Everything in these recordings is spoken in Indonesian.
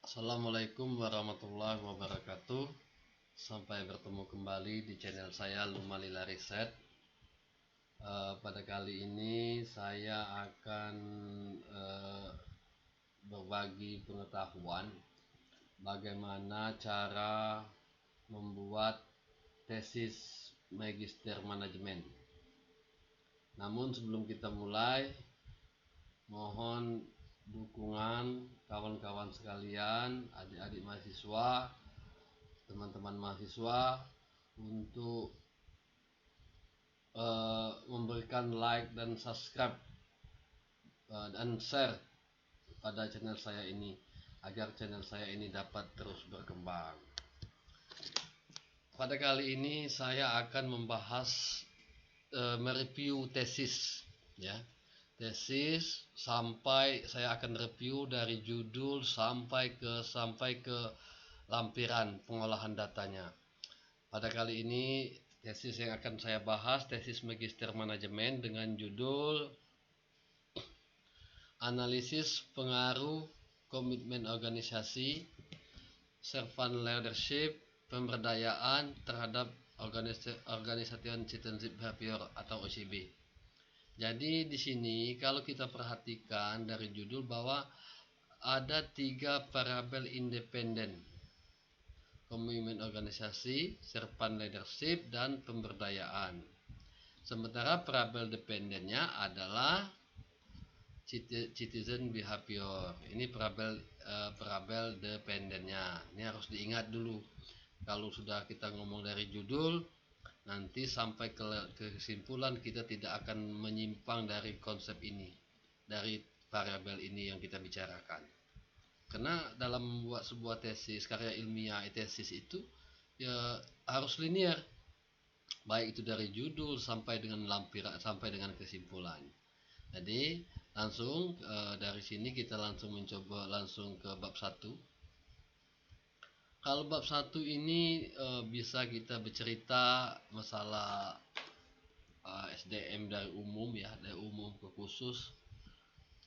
Assalamualaikum warahmatullahi wabarakatuh. Sampai bertemu kembali di channel saya Lumalila Riset. Pada kali ini saya akan berbagi pengetahuan bagaimana cara membuat tesis magister manajemen. Namun sebelum kita mulai, mohon dukungan kawan-kawan sekalian, adik-adik mahasiswa, teman-teman mahasiswa untuk memberikan like dan subscribe dan share pada channel saya ini agar channel saya ini dapat terus berkembang. Pada kali ini saya akan membahas mereview tesis, ya. Tesis sampai saya akan review dari judul sampai ke lampiran pengolahan datanya. Pada kali ini tesis yang akan saya bahas tesis magister manajemen dengan judul analisis pengaruh komitmen organisasi, servant leadership, pemberdayaan terhadap organization citizenship behavior atau OCB. Jadi di sini kalau kita perhatikan dari judul bahwa ada 3 variabel independen: komitmen organisasi, servant leadership, dan pemberdayaan. Sementara variabel dependennya adalah citizen behavior. Ini variabel dependennya. Ini harus diingat dulu. Kalau sudah kita ngomong dari judul, nanti sampai ke kesimpulan kita tidak akan menyimpang dari konsep ini, dari variabel ini yang kita bicarakan. Karena dalam membuat sebuah tesis karya ilmiah, tesis itu ya harus linear, baik itu dari judul sampai dengan lampiran sampai dengan kesimpulan. Jadi langsung dari sini kita langsung mencoba langsung ke bab 1. Kalau bab 1 ini bisa kita bercerita masalah SDM dari umum, ya, dari umum ke khusus.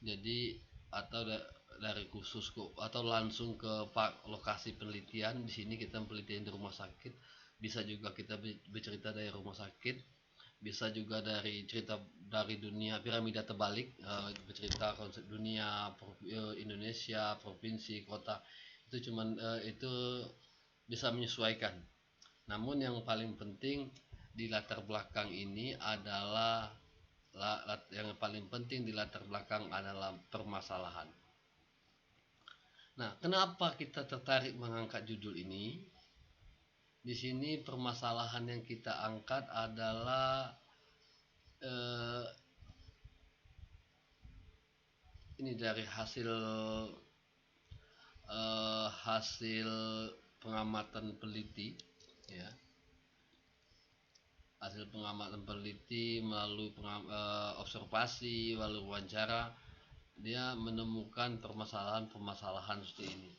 Jadi atau dari khusus atau langsung ke lokasi penelitian. Di sini kita penelitian di rumah sakit. Bisa juga kita bercerita dari rumah sakit. Bisa juga dari cerita dari dunia piramida terbalik, bercerita konsep dunia, Indonesia, provinsi, kota. Itu cuman itu bisa menyesuaikan. Namun yang paling penting di latar belakang ini adalah permasalahan. Nah, kenapa kita tertarik mengangkat judul ini? Di sini permasalahan yang kita angkat adalah ini dari hasil pengamatan peneliti, ya. Hasil pengamatan peneliti melalui observasi, melalui wawancara, dia menemukan permasalahan seperti ini.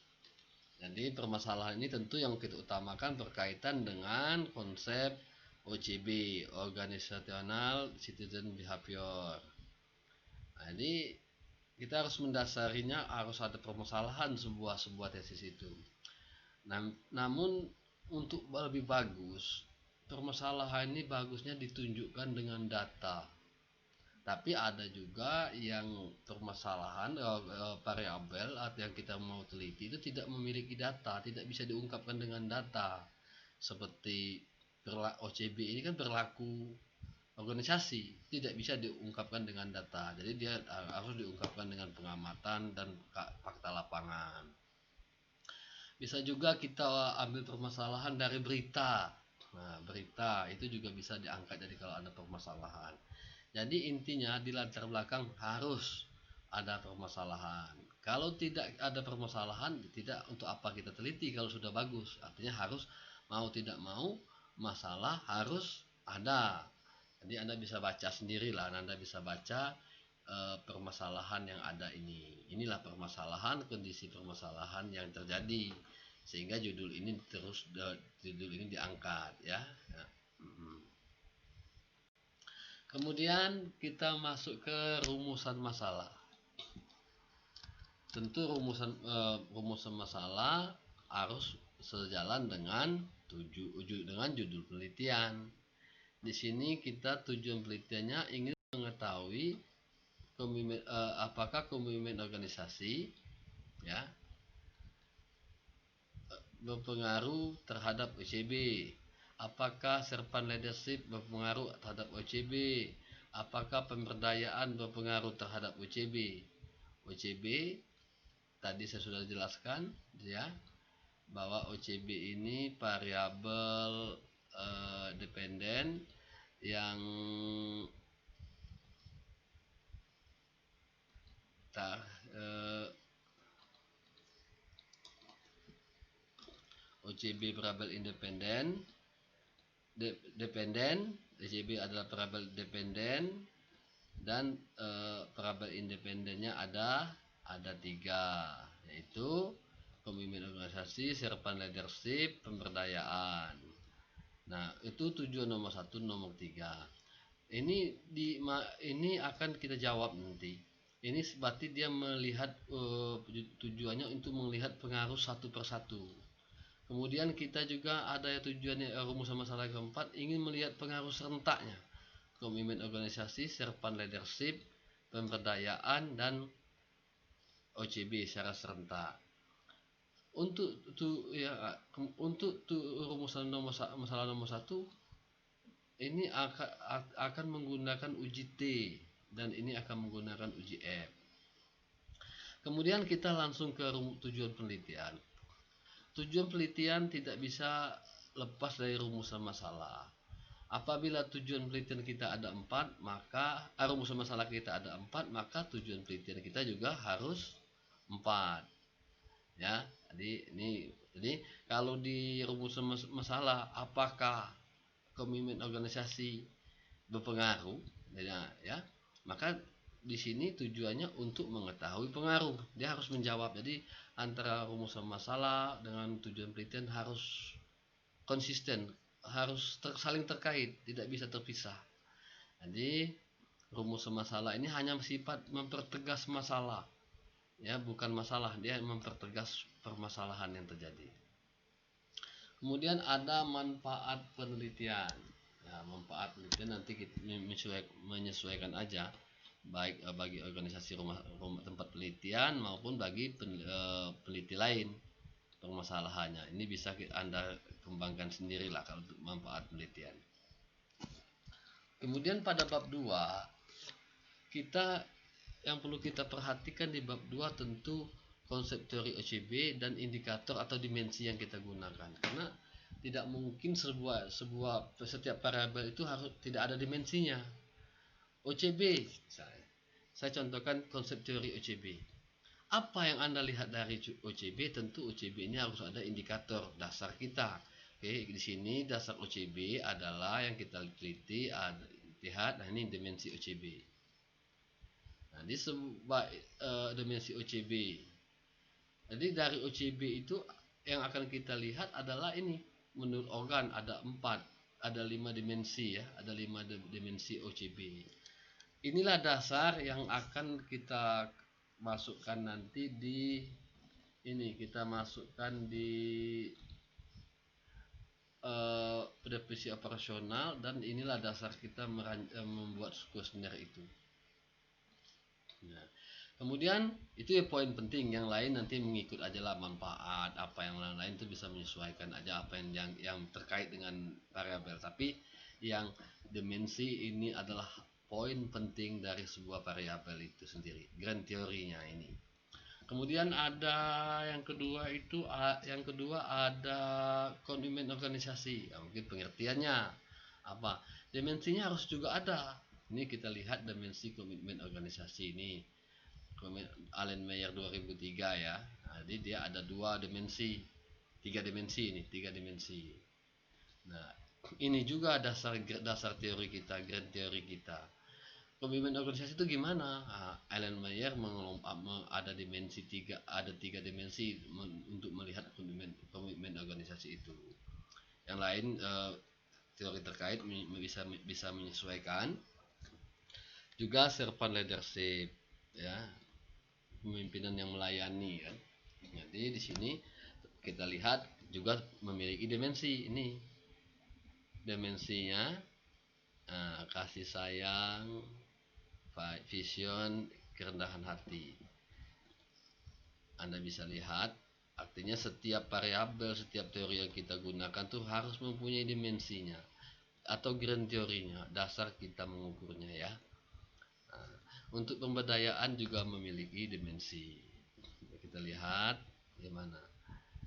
Jadi permasalahan ini tentu yang kita utamakan berkaitan dengan konsep OCB, Organizational Citizen Behavior. Jadi kita harus mendasarinya, harus ada permasalahan sebuah tesis itu. Namun untuk lebih bagus, permasalahan ini bagusnya ditunjukkan dengan data. Tapi ada juga yang permasalahan variabel yang kita mau teliti itu tidak memiliki data, tidak bisa diungkapkan dengan data. Seperti OCB ini kan berlaku organisasi, tidak bisa diungkapkan dengan data. Jadi dia harus diungkapkan dengan pengamatan dan fakta lapangan. Bisa juga kita ambil permasalahan dari berita. Nah, berita itu juga bisa diangkat jadi kalau ada permasalahan. Jadi intinya di latar belakang harus ada permasalahan. Kalau tidak ada permasalahan, tidak untuk apa kita teliti kalau sudah bagus. Artinya harus mau tidak mau masalah harus ada. Jadi Anda bisa baca sendirilah, Anda bisa baca permasalahan yang ada ini. Inilah permasalahan, kondisi permasalahan yang terjadi sehingga judul ini diangkat, ya. Kemudian kita masuk ke rumusan masalah. tentu rumusan masalah harus sejalan dengan judul penelitian. Di sini kita tujuan penelitiannya ingin mengetahui apakah komitmen organisasi ya berpengaruh terhadap OCB, apakah serpent leadership berpengaruh terhadap OCB, apakah pemberdayaan berpengaruh terhadap OCB. OCB tadi saya sudah jelaskan ya, bahwa OCB ini variabel dependen yang OCB variabel independen, OCB adalah variabel dependen, dan variabel independennya ada 3, yaitu komitmen organisasi, serpent leadership, pemberdayaan. Nah, itu tujuan nomor 1, nomor 3. Ini akan kita jawab nanti. Ini berarti dia melihat tujuannya untuk melihat pengaruh satu persatu. Kemudian kita juga ada tujuannya rumusan masalah keempat, ingin melihat pengaruh serentaknya. Komitmen organisasi, serpent leadership, pemberdayaan, dan OCB secara serentak. Untuk rumusan masalah nomor 1 ini akan menggunakan uji T dan ini akan menggunakan uji F. Kemudian kita langsung ke tujuan penelitian. Tujuan penelitian tidak bisa lepas dari rumusan masalah. Apabila tujuan penelitian kita ada 4, maka rumusan masalah kita ada 4, maka tujuan penelitian kita juga harus 4. Ya, jadi kalau di rumusan masalah apakah komitmen organisasi berpengaruh, ya, maka di sini tujuannya untuk mengetahui pengaruh. Dia harus menjawab. Jadi antara rumusan masalah dengan tujuan penelitian harus konsisten, harus saling terkait, tidak bisa terpisah. Jadi rumusan masalah ini hanya sifat mempertegas masalah, ya, bukan masalah, dia mempertegas permasalahan yang terjadi. Kemudian ada manfaat penelitian. Ya, manfaat penelitian nanti kita menyesuaikan aja, baik bagi organisasi rumah tempat penelitian maupun bagi peneliti lain permasalahannya. Ini bisa Anda kembangkan sendirilah kalau untuk manfaat penelitian. Kemudian pada bab 2 yang perlu kita perhatikan di bab 2 tentu konsep teori OCB dan indikator atau dimensi yang kita gunakan, karena tidak mungkin setiap variabel itu harus tidak ada dimensinya. OCB, saya contohkan konsep teori OCB. Apa yang Anda lihat dari OCB? Tentu OCB ini harus ada indikator dasar kita. Oke, di sini dasar OCB adalah yang kita teliti, lihat, nah ini dimensi OCB. Nah, di sebuah dimensi OCB. Jadi dari OCB itu yang akan kita lihat adalah ini, menurut organ ada 4, ada 5 dimensi ya, ada 5 dimensi OCB. Inilah dasar yang akan kita masukkan nanti di ini, kita masukkan di definisi operasional, dan inilah dasar kita membuat kuesioner itu. Nah, kemudian itu ya poin penting, yang lain nanti mengikut aja lah, manfaat apa yang lain itu bisa menyesuaikan aja apa yang terkait dengan variabel, tapi yang dimensi ini adalah poin penting dari sebuah variabel itu sendiri, grand teorinya ini. Kemudian ada yang kedua ada komitmen organisasi. Ya, mungkin pengertiannya apa? Dimensinya harus juga ada. Ini kita lihat dimensi komitmen organisasi ini. Allen Meyer 2003 ya. Nah, jadi dia ada 2 dimensi, 3 dimensi ini, 3 dimensi. Nah, ini juga dasar teori kita, grand teori kita. Komitmen organisasi itu gimana? Allen Meyer ada dimensi 3, ada 3 dimensi untuk melihat komitmen organisasi itu. Yang lain teori terkait bisa menyesuaikan. Juga serpent leadership, ya. kepemimpinan yang melayani kan. Jadi di sini kita lihat juga memiliki dimensi ini. Dimensinya kasih sayang, vision, kerendahan hati. Anda bisa lihat, artinya setiap variabel, setiap teori yang kita gunakan tuh harus mempunyai dimensinya atau grand teorinya, dasar kita mengukurnya ya. Nah, untuk pemberdayaan juga memiliki dimensi. Kita lihat gimana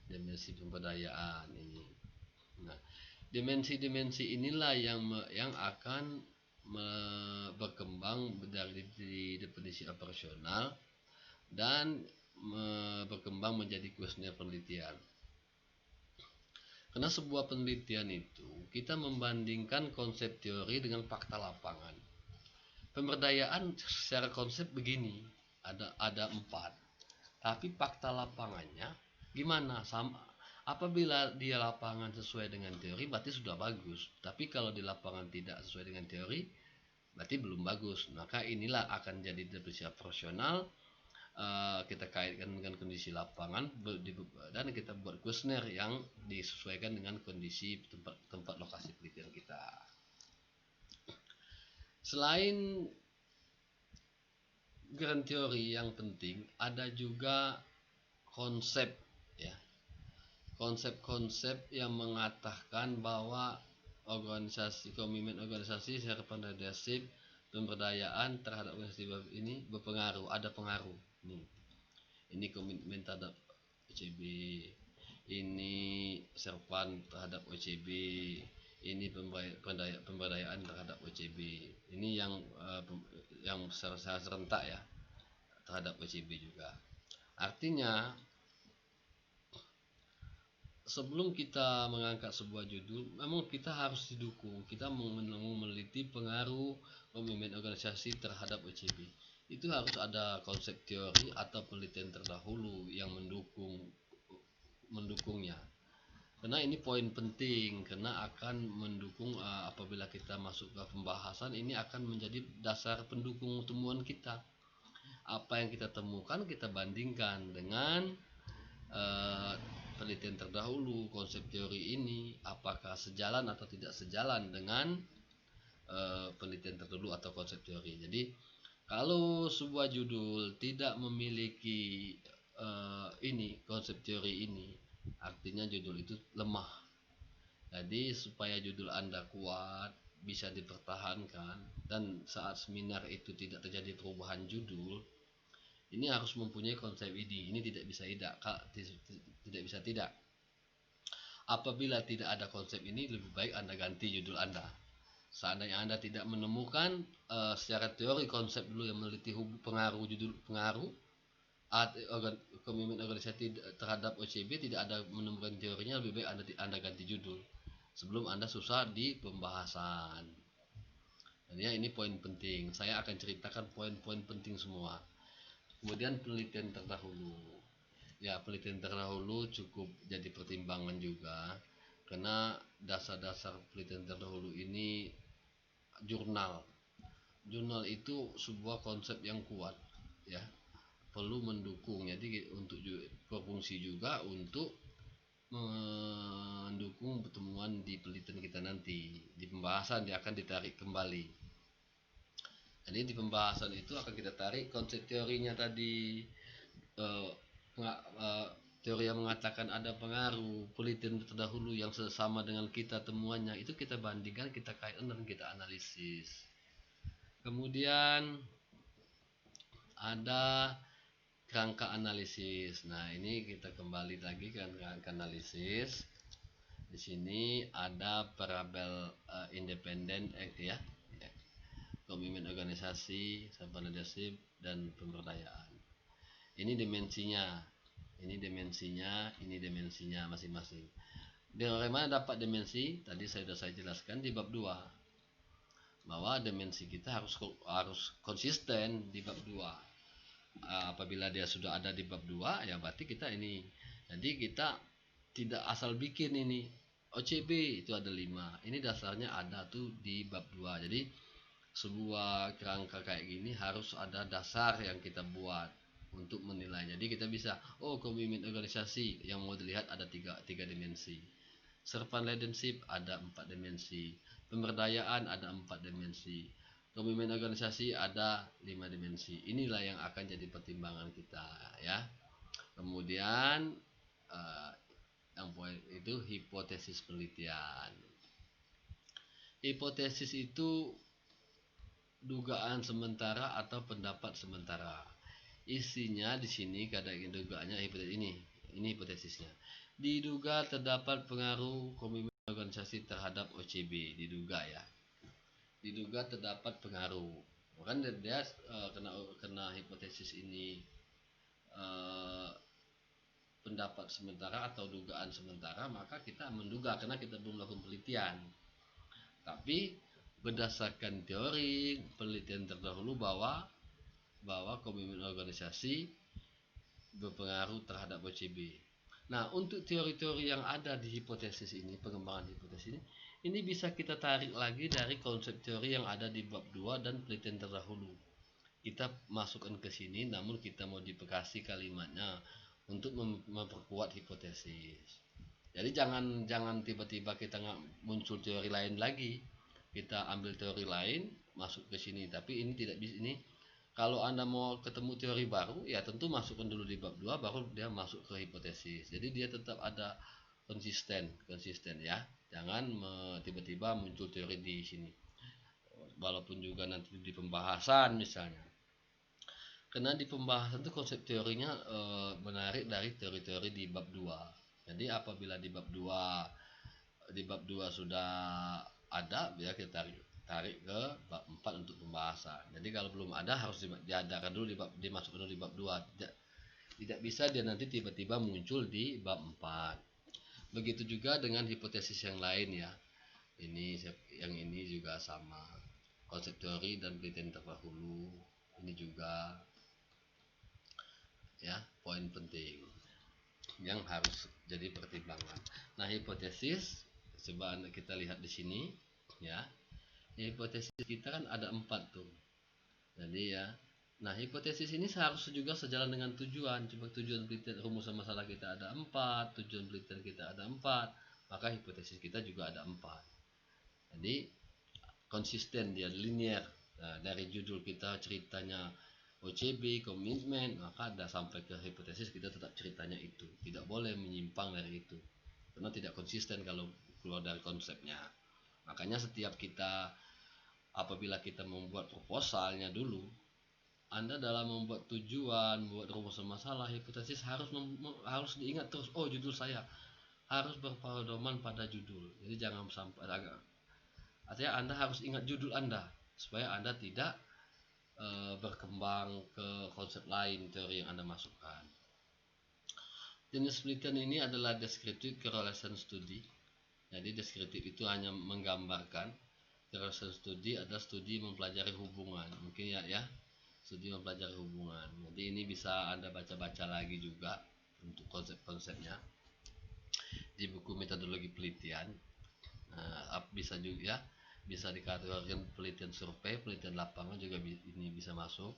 dimensi pemberdayaan ini. Nah, dimensi-dimensi inilah yang akan berkembang dari definisi operasional dan berkembang menjadi kuesioner penelitian. Karena sebuah penelitian itu kita membandingkan konsep teori dengan fakta lapangan. Pemberdayaan secara konsep begini, ada 4, tapi fakta lapangannya gimana? Sama. Apabila di lapangan sesuai dengan teori berarti sudah bagus, tapi kalau di lapangan tidak sesuai dengan teori berarti belum bagus. Maka inilah akan jadi definisi operasional. Kita kaitkan dengan kondisi lapangan dan kita buat kuesioner yang disesuaikan dengan kondisi tempat lokasi penelitian kita. Selain grand teori yang penting, ada juga konsep ya. Konsep-konsep yang mengatakan bahwa komitmen organisasi secara leadership, pemberdayaan terhadap organisasi ini berpengaruh, ada pengaruh. Ini komitmen terhadap OCB, ini serpan terhadap OCB, ini pemberdayaan terhadap OCB. Ini yang secara serentak ya terhadap OCB juga. Artinya sebelum kita mengangkat sebuah judul, memang kita harus didukung. Kita meneliti pengaruh komitmen organisasi terhadap OCB. Itu harus ada konsep teori atau penelitian terdahulu yang mendukungnya. Karena ini poin penting, karena akan mendukung apabila kita masuk ke pembahasan, ini akan menjadi dasar pendukung temuan kita. Apa yang kita temukan kita bandingkan dengan penelitian terdahulu, konsep teori ini apakah sejalan atau tidak sejalan dengan penelitian terdahulu atau konsep teori. Jadi kalau sebuah judul tidak memiliki ini konsep teori ini, artinya judul itu lemah. Jadi supaya judul Anda kuat, bisa dipertahankan, dan saat seminar itu tidak terjadi perubahan judul, ini harus mempunyai konsep ini tidak bisa tidak. Apabila tidak ada konsep ini, lebih baik Anda ganti judul Anda. Seandainya Anda tidak menemukan secara teori konsep dulu yang meneliti pengaruh komitmen organisasi terhadap OCB, tidak ada menemukan teorinya, lebih baik Anda ganti judul sebelum Anda susah di pembahasan. Dan ya, ini poin penting. Saya akan ceritakan poin-poin penting semua. Kemudian penelitian terdahulu. Ya, penelitian terdahulu cukup jadi pertimbangan juga, karena dasar-dasar penelitian terdahulu ini jurnal itu sebuah konsep yang kuat ya, perlu mendukung. Jadi untuk berfungsi juga untuk mendukung pertemuan di penelitian kita nanti. Di pembahasan dia akan ditarik kembali. Jadi di pembahasan itu akan kita tarik konsep teorinya tadi, teori yang mengatakan ada pengaruh penelitian terdahulu yang sesama dengan kita temuannya, itu kita bandingkan, kita kaitkan dan kita analisis. Kemudian ada kerangka analisis. Nah, ini kita kembali lagi ke kerangka analisis. Di sini ada variabel independen ya. Komitmen organisasi, sahabat leadership, dan pemberdayaan. Ini dimensinya, ini dimensinya masing-masing. Dari mana dapat dimensi? Tadi sudah saya jelaskan di bab 2, bahwa dimensi kita harus konsisten di bab 2. Apabila dia sudah ada di bab 2, ya berarti kita ini. Jadi kita tidak asal bikin ini. OCB itu ada 5. Ini dasarnya ada tuh di bab 2. Jadi sebuah kerangka kayak gini harus ada dasar yang kita buat. untuk menilai. Jadi kita bisa, oh komitmen organisasi yang mau dilihat ada tiga dimensi. Servant leadership ada 4 dimensi. Pemberdayaan ada 4 dimensi. Komitmen organisasi ada 5 dimensi. Inilah yang akan jadi pertimbangan kita ya. Kemudian yang poin itu hipotesis penelitian. Hipotesis itu dugaan sementara atau pendapat sementara. Isinya di sini kadang dugaannya hipotesis ini. Ini hipotesisnya. Diduga terdapat pengaruh komitmen organisasi terhadap OCB. Diduga ya. Diduga terdapat pengaruh. Kan dia kena hipotesis ini pendapat sementara atau dugaan sementara, maka kita menduga karena kita belum melakukan penelitian. Tapi berdasarkan teori penelitian terdahulu bahwa komitmen organisasi berpengaruh terhadap OCB. Nah, untuk teori-teori yang ada di hipotesis ini, pengembangan hipotesis ini bisa kita tarik lagi dari konsep teori yang ada di bab 2 dan penelitian terdahulu. Kita masukkan ke sini, namun kita modifikasi kalimatnya untuk memperkuat hipotesis. Jadi jangan tiba-tiba kita nggak muncul teori lain lagi. Kita ambil teori lain masuk ke sini, tapi ini tidak bisa. Ini kalau Anda mau ketemu teori baru, ya tentu masukkan dulu di bab 2 baru dia masuk ke hipotesis. Jadi dia tetap ada konsisten ya. Jangan tiba-tiba muncul teori di sini. Walaupun juga nanti di pembahasan misalnya. Karena di pembahasan itu konsep teorinya menarik dari teori-teori di bab 2. Jadi apabila di bab 2 sudah ada, ya kita tarik ke bab 4 untuk pembahasan. Jadi kalau belum ada harus diadakan dulu dimasukkan dulu di bab 2. Tidak bisa dia nanti tiba-tiba muncul di bab 4. Begitu juga dengan hipotesis yang lain ya. Yang ini juga sama. Konsep teori dan penelitian terdahulu ini juga ya poin penting yang harus jadi pertimbangan. Nah, hipotesis coba kita lihat di sini ya. Hipotesis kita kan ada 4 tuh. Jadi ya. Nah, hipotesis ini seharusnya juga sejalan dengan tujuan. Coba tujuan penelitian rumusan masalah kita ada 4, tujuan penelitian kita ada 4, maka hipotesis kita juga ada 4. Jadi konsisten, dia linear. Nah, dari judul kita ceritanya OCB, komitmen, maka ada sampai ke hipotesis kita tetap ceritanya itu. Tidak boleh menyimpang dari itu. Karena tidak konsisten kalau keluar dari konsepnya. Makanya setiap kita apabila kita membuat proposalnya dulu, Anda dalam membuat tujuan, membuat rumusan masalah, hipotesis harus diingat terus. Oh, judul saya harus berpedoman pada judul. Jadi jangan sampai artinya Anda harus ingat judul Anda supaya Anda tidak berkembang ke konsep lain teori yang Anda masukkan. Jenis penelitian ini adalah descriptive correlation study. Jadi deskriptif itu hanya menggambarkan. Correlation study adalah studi mempelajari hubungan. Mungkin ya, studi mempelajari hubungan. Jadi ini bisa Anda baca-baca lagi juga untuk konsep-konsepnya di buku metodologi penelitian. Bisa juga bisa dikategorikan penelitian survei, penelitian lapangan juga ini bisa masuk.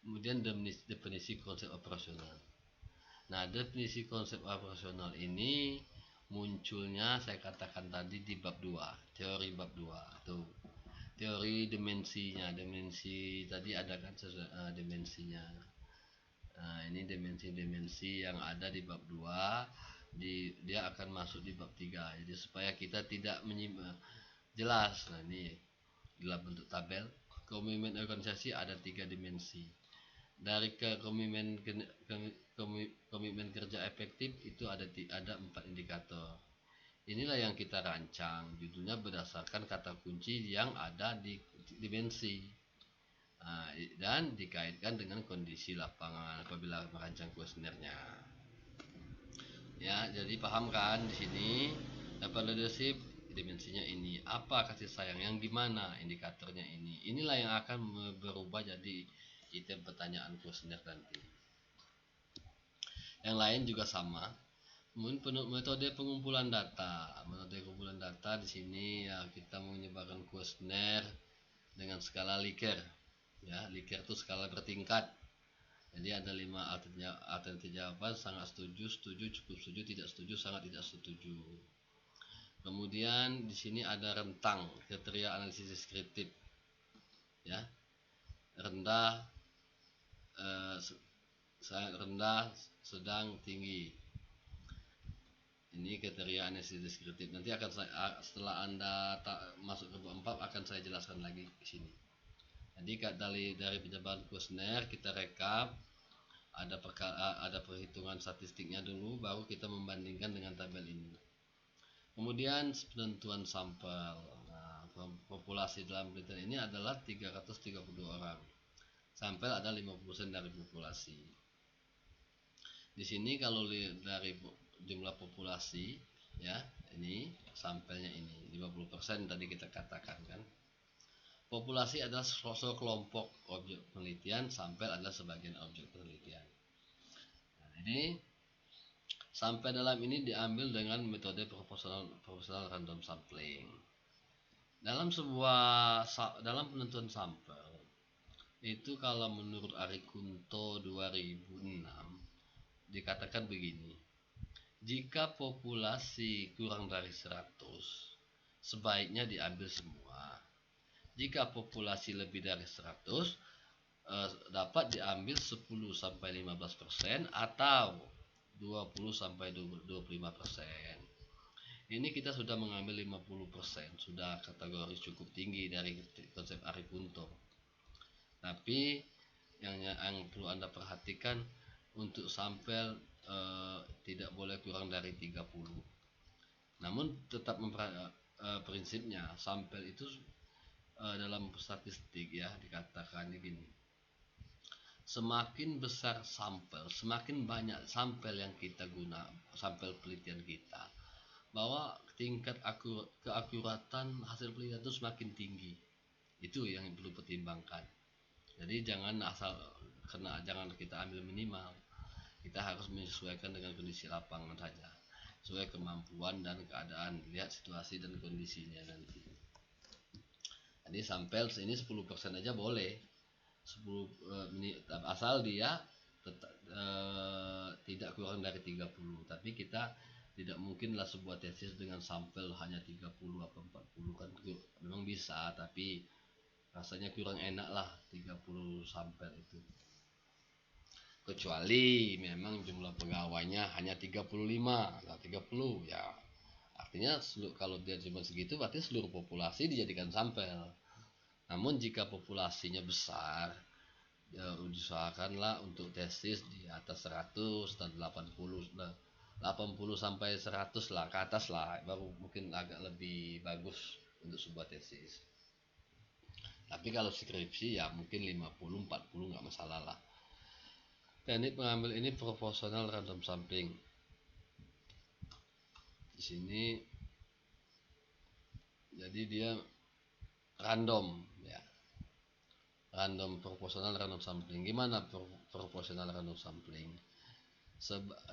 Kemudian definisi konsep operasional. Nah, definisi konsep operasional ini munculnya saya katakan tadi di bab 2, teori bab 2 tuh. Teori dimensinya, dimensi tadi ada kan dimensinya. Nah, ini dimensi-dimensi yang ada di bab 2 dia akan masuk di bab 3. Jadi supaya kita tidak menyimak jelas. Nah, ini dalam bentuk tabel. Komitmen organisasi ada 3 dimensi. Dari ke komitmen kerja efektif itu ada 4 indikator. Inilah yang kita rancang. Judulnya berdasarkan kata kunci yang ada di dimensi. Dan dikaitkan dengan kondisi lapangan apabila merancang kuesionernya. Ya, jadi paham kan di sini dapat leadership dimensinya ini. Apa kasih sayang yang gimana indikatornya ini. Inilah yang akan berubah jadi item pertanyaan kuesioner nanti. Yang lain juga sama. Metode pengumpulan data. Metode pengumpulan data di sini ya kita menyebarkan kuesioner dengan skala Likert. Ya, Likert itu skala bertingkat. Jadi ada 5 alternatif jawaban: sangat setuju, setuju, cukup setuju, tidak setuju, sangat tidak setuju. Kemudian di sini ada rentang kriteria analisis deskriptif, ya. Rendah, sangat rendah, sedang, tinggi. Ini kriteria analisis deskriptif. Nanti akan saya, setelah Anda masuk ke bab 4 akan saya jelaskan lagi di sini. Jadi dari penjabaran kuesioner kita rekap, ada perhitungan statistiknya dulu, baru kita membandingkan dengan tabel ini. Kemudian penentuan sampel. Nah, populasi dalam penelitian ini adalah 332 orang. Sampel ada 50% dari populasi. Di sini kalau dari jumlah populasi, ya, ini sampelnya ini 50% tadi kita katakan kan. Populasi adalah suatu kelompok objek penelitian, sampel adalah sebagian objek penelitian. Nah, ini sampel dalam ini diambil dengan metode proporsional random sampling. Dalam penentuan sampel itu, kalau menurut Ari Kunto 2006 dikatakan begini: jika populasi kurang dari 100 sebaiknya diambil semua. Jika populasi lebih dari 100 dapat diambil 10-15% atau 20-25%. Ini kita sudah mengambil 50%, sudah kategori cukup tinggi dari konsep Ari Kunto. Tapi yang perlu Anda perhatikan, untuk sampel tidak boleh kurang dari 30. Namun tetap prinsipnya sampel itu dalam statistik, ya, dikatakan begini: semakin besar sampel, semakin banyak sampel yang kita guna, sampel penelitian kita, bahwa tingkat keakuratan hasil penelitian itu semakin tinggi. Itu yang perlu pertimbangkan. Jadi jangan jangan kita ambil minimal. Kita harus menyesuaikan dengan kondisi lapangan saja, sesuai kemampuan dan keadaan, lihat situasi dan kondisinya nanti. Jadi sampel ini 10% aja boleh, 10 asal dia tidak kurang dari 30. Tapi kita tidak mungkinlah sebuah tesis dengan sampel hanya 30 atau 40, kan memang bisa, tapi rasanya kurang enak lah 30 sampel itu. Kecuali memang jumlah pegawainya hanya 35, nah 30 ya. Artinya kalau dia cuma segitu berarti seluruh populasi dijadikan sampel. Namun jika populasinya besar, ya usahakanlah untuk tesis di atas 100 dan 80 sampai 100 lah ke atas lah, baru mungkin agak lebih bagus untuk sebuah tesis. Tapi kalau skripsi ya mungkin 50-40 nggak masalah lah. Teknik pengambil ini proporsional random sampling. Di sini jadi dia random, ya. Random proporsional random sampling. Gimana proporsional random sampling?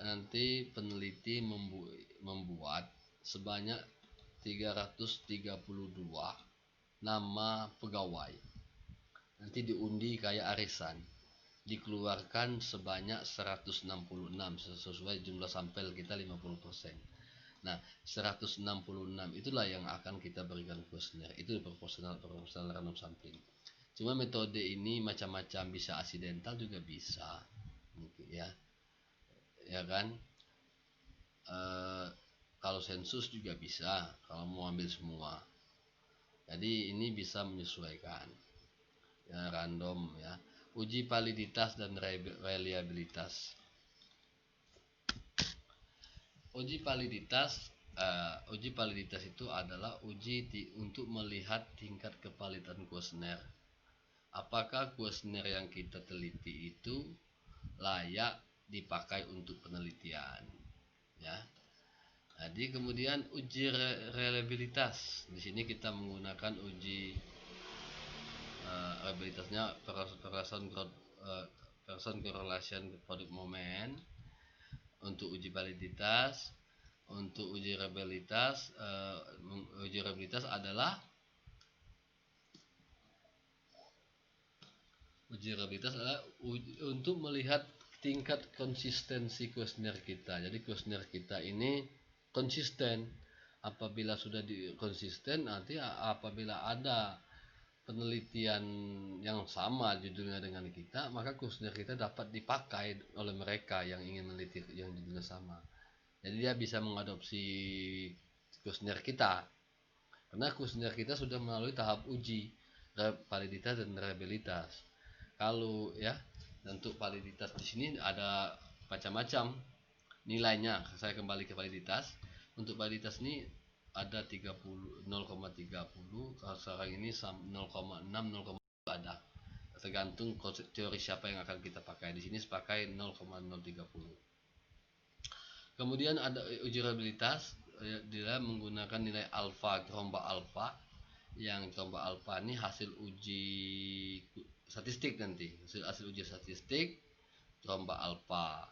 Nanti peneliti membuat sebanyak 332 nama pegawai. Nanti diundi kayak arisan. Dikeluarkan sebanyak 166 sesuai jumlah sampel kita 50%. Nah, 166 itulah yang akan kita berikan kuesioner. Itu proporsional random sampling. Cuma metode ini macam-macam, bisa aksidental juga bisa, mungkin, ya. Ya kan? Kalau sensus juga bisa, kalau mau ambil semua. Jadi ini bisa menyesuaikan, ya, random, ya. Uji validitas dan reliabilitas. Uji validitas itu adalah uji untuk melihat tingkat kevalidan kuesioner. Apakah kuesioner yang kita teliti itu layak dipakai untuk penelitian, ya. Jadi kemudian uji reliabilitas. Di sini kita menggunakan uji reliabilitasnya person correlation product moment. Untuk uji validitas, untuk uji reliabilitas adalah Uji reliabilitas adalah untuk melihat tingkat konsistensi kuesioner kita. Jadi kuesioner kita ini konsisten. Apabila sudah konsisten, nanti apabila ada penelitian yang sama judulnya dengan kita, maka kuesioner kita dapat dipakai oleh mereka yang ingin meneliti yang judulnya sama. Jadi dia bisa mengadopsi kuesioner kita karena kuesioner kita sudah melalui tahap uji validitas dan reliabilitas. Kalau ya untuk validitas di sini ada macam-macam nilainya. Saya kembali ke validitas. Untuk validitas ini ada 30 0,30, kalau sekarang ini 0,6 0, ada tergantung teori siapa yang akan kita pakai. Di sini pakai 0,030. Kemudian ada uji reliabilitas, dia menggunakan nilai alfa, gelombang alfa, yang gelombang alfa ini hasil uji statistik nanti, hasil uji statistik gelombang alfa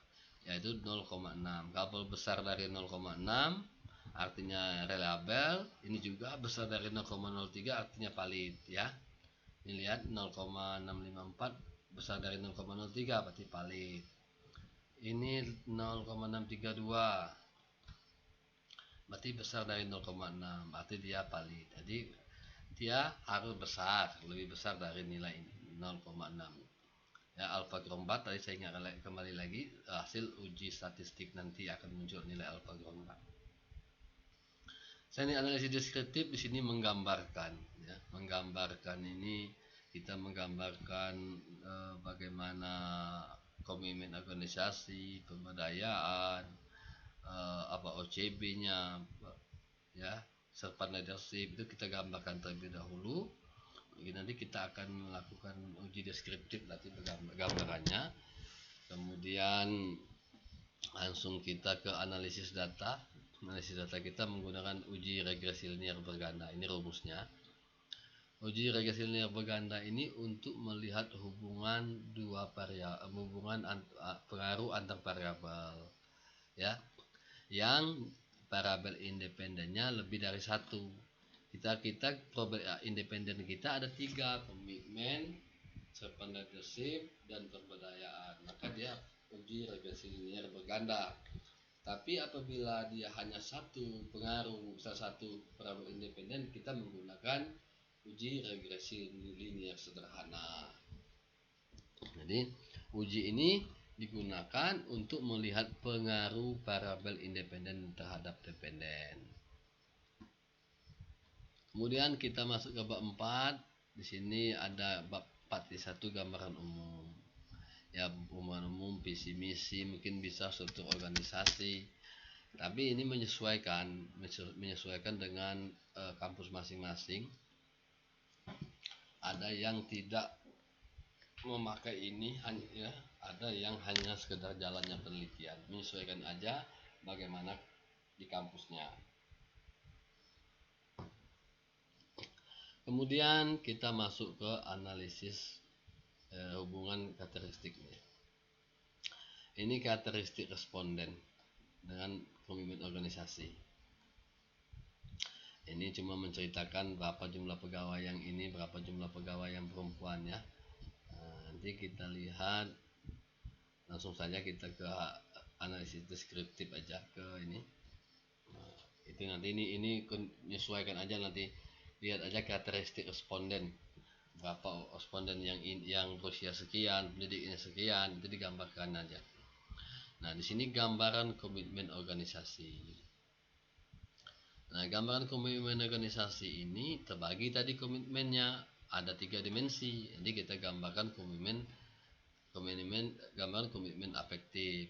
yaitu 0,6. Kalau besar dari 0,6 artinya reliable, ini juga besar dari 0,03 artinya valid ya. Ini lihat 0,654 besar dari 0,03 berarti valid. Ini 0,632 berarti besar dari 0,6 berarti dia valid. Jadi dia harus besar, lebih besar dari nilai ini 0,6 ya. Alfa gelombang tadi saya ingat kembali lagi, hasil uji statistik nanti akan muncul nilai alfa gelombang. Saya ini analisis deskriptif di sini menggambarkan ya, menggambarkan ini kita menggambarkan bagaimana komitmen organisasi, pemberdayaan, apa OCB-nya ya, serta leadership itu kita gambarkan terlebih dahulu. Nanti kita akan melakukan uji deskriptif nanti gambarannya, kemudian langsung kita ke analisis data. Analisis data kita menggunakan uji regresi linear berganda. Ini rumusnya. Uji regresi linear berganda ini untuk melihat hubungan pengaruh antar variabel ya, yang variabel independennya lebih dari satu. Kita independen kita ada 3, komitmen, servant leadership, dan pemberdayaan. Maka dia uji regresi linear berganda. Tapi apabila dia hanya satu pengaruh, salah satu variabel independen, kita menggunakan uji regresi linear sederhana. Jadi uji ini digunakan untuk melihat pengaruh variabel independen terhadap dependen. Kemudian kita masuk ke bab 4. Di sini ada bab 41 gambaran umum. Ya, umum, visi misi, mungkin bisa struktur organisasi. Tapi ini menyesuaikan dengan kampus masing-masing. Ada yang tidak memakai ini ya, ada yang hanya sekedar jalannya penelitian. Menyesuaikan aja bagaimana di kampusnya. Kemudian kita masuk ke analisis hubungan karakteristiknya. Ini karakteristik responden dengan komitmen organisasi. Ini cuma menceritakan berapa jumlah pegawai yang ini, berapa jumlah pegawai yang perempuan ya. Nanti kita lihat, langsung saja kita ke analisis deskriptif aja ke ini. Itu nanti ini menyesuaikan aja, nanti lihat aja karakteristik responden, berapa responden yang berusia sekian, pendidiknya sekian, itu digambarkan aja. Nah, di sini gambaran komitmen organisasi. Nah, gambaran komitmen organisasi ini terbagi tadi komitmennya ada 3 dimensi. Jadi kita gambarkan gambaran komitmen afektif.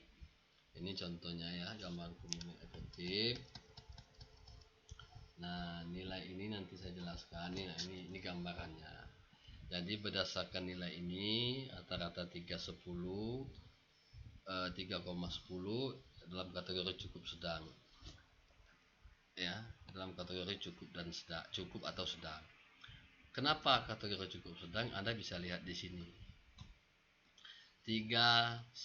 Ini contohnya ya, gambaran komitmen afektif. Nah, nilai ini nanti saya jelaskan. Ini gambarannya. Jadi berdasarkan nilai ini rata-rata 3,10 dalam kategori cukup sedang. Ya, dalam kategori cukup atau sedang. Kenapa kategori cukup sedang? Anda bisa lihat di sini. 3,10